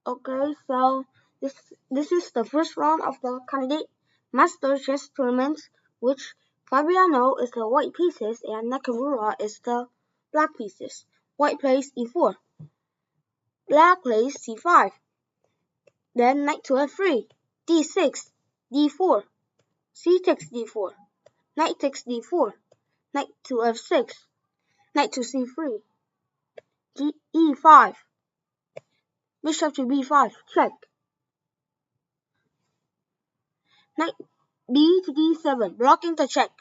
Okay, so this is the first round of the candidate master chess tournaments, which Fabiano is the white pieces and Nakamura is the black pieces. White plays e4, black plays c5, then knight to f3, d6, d4, c takes d4, knight takes d4, knight to f6, knight to c3, e5, bishop to b5, check, knight b to d7, blocking the check,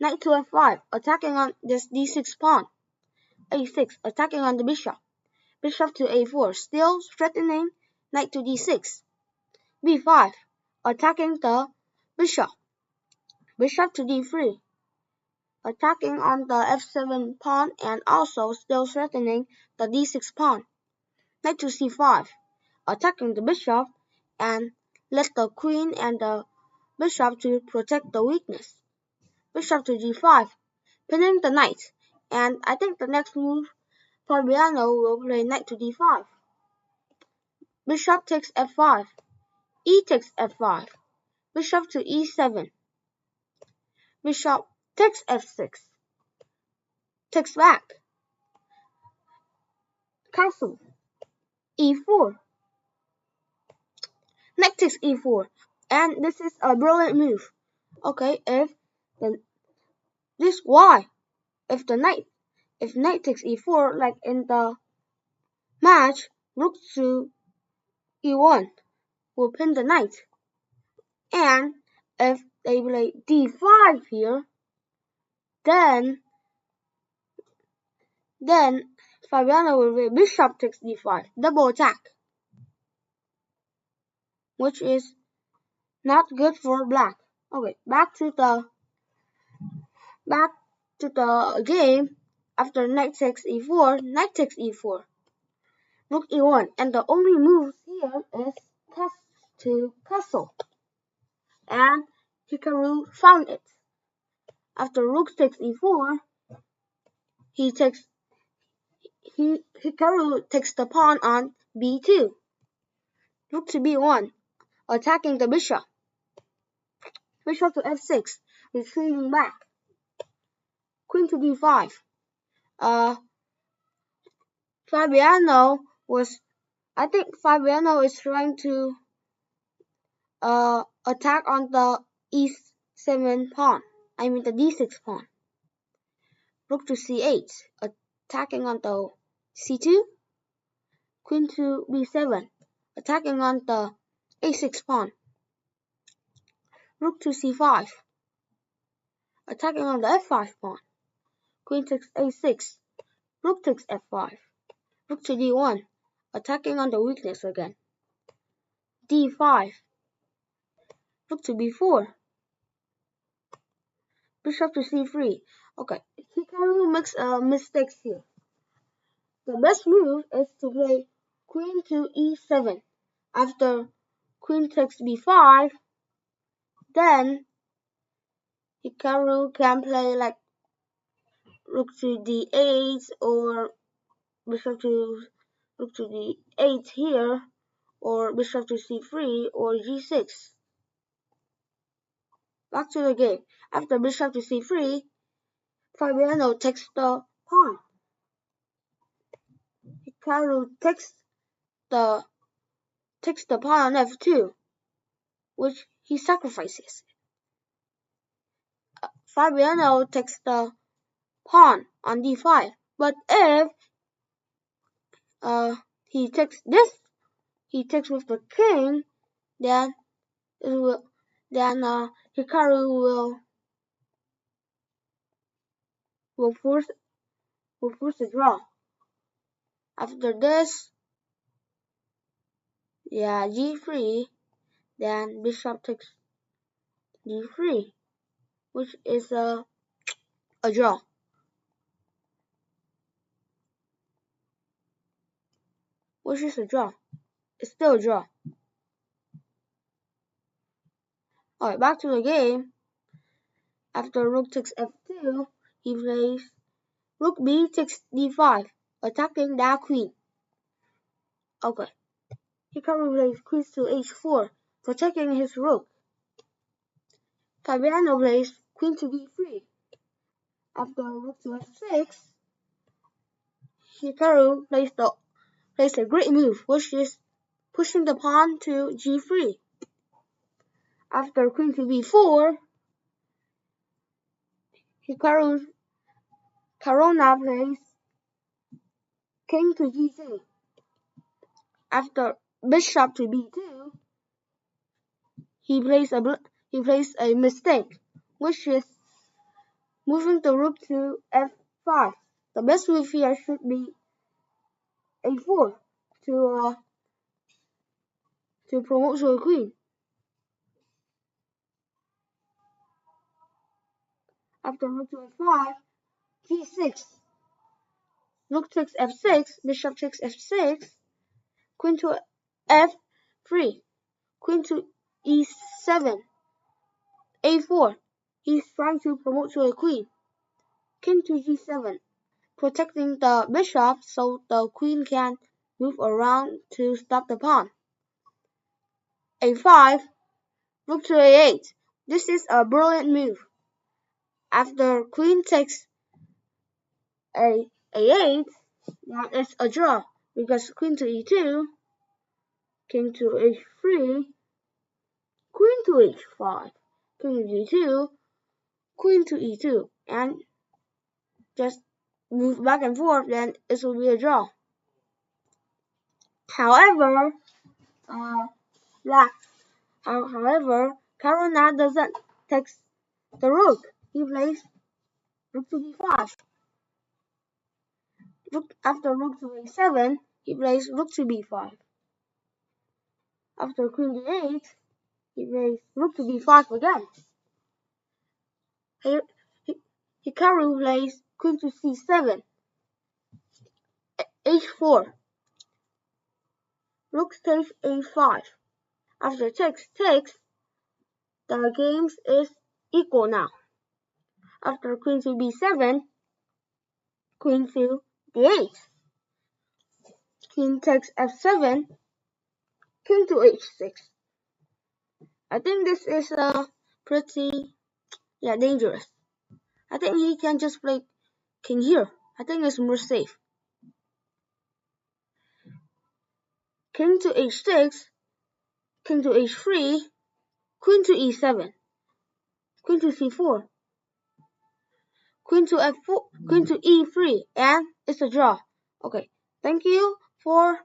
knight to f5, attacking on this d6 pawn, a6, attacking on the bishop, bishop to a4, still threatening knight to d6, b5, attacking the bishop, bishop to d3, attacking on the f7 pawn and also still threatening the d6 pawn, knight to c5, attacking the bishop and let the queen and the bishop to protect the weakness, bishop to g5, pinning the knight, and I think the next move Fabiano will play knight to d5, bishop takes f5, e takes f5, bishop to e7, bishop takes f6, takes back, castle, e4, knight takes e4, and this is a brilliant move. Okay, if the this why if knight takes e4 like in the match, rook to e1 will pin the knight, and if they play d5 here, then Fabiano will play bishop takes d5, double attack, which is not good for black. Okay, back to the game. After knight takes e4, knight takes e4, rook e1, and the only move here is to castle, and Hikaru found it. After rook takes e4, Hikaru takes the pawn on b2, rook to b1, attacking the bishop, bishop to f6, retreating back, queen to d5. I think Fabiano is trying to attack on the e7 pawn. I mean the d6 pawn. Rook to c8, attacking on the c2. Queen to b7, attacking on the a6 pawn. Rook to c5, attacking on the f5 pawn. Queen takes a6, rook takes f5. Rook to d1, attacking on the weakness again. d5, rook to b4, bishop to c3. Okay, Hikaru makes mistakes here. The best move is to play queen to e7. After queen takes b5, then Hikaru can play like rook to d8 or bishop to rook to d8 here, or bishop to c3 or g6. Back to the game. After bishop to c3, Fabiano takes the pawn. Hikaru takes the pawn on f2, which he sacrifices. Fabiano takes the pawn on d5, but if he takes with the king, then Hikaru will force a draw. After this, g3, then bishop takes d3, which is a draw. Which is a draw. It's still a draw. Alright, back to the game. After rook takes f2, he plays rook b takes d5, attacking that queen. Okay, Hikaru plays queen to h4, protecting his rook. Caruana plays queen to b3. After rook to f6, Hikaru plays a great move, which is pushing the pawn to g3. After queen to b4, Caruana plays king to g2. After bishop to b2, he plays a mistake, which is moving the rook to f5. The best move here should be a4 to promote to a queen. After rook to f5, g6, rook takes f6, bishop takes f6, queen to f3, queen to e7, a4. He's trying to promote to a queen. King to g7, protecting the bishop so the queen can move around to stop the pawn. a5, rook to a8. This is a brilliant move. After queen takes a8, that is a draw because queen to e2, king to h3, queen to h5, king to g2, queen to e2, and just move back and forth, then it will be a draw. However, Caruana doesn't take the rook. He plays rook to b5. After rook to a7, he plays rook to b5. After queen to d8, he plays rook to b5 again. Hikaru plays queen to c7, h4. Rook takes a5. After takes, the game is equal now. After queen to b7, queen to d8. King takes f7, king to h6. I think this is pretty dangerous. I think he can just play king here. I think it's more safe. King to h6, king to h3, queen to e7, queen to c4, queen to f4, queen to e3, and it's a draw. Okay, thank you for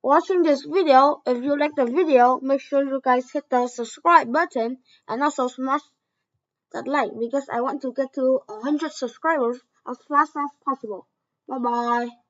watching this video. If you like the video, make sure you guys hit the subscribe button and also smash that like because I want to get to 100 subscribers as fast as possible. Bye bye.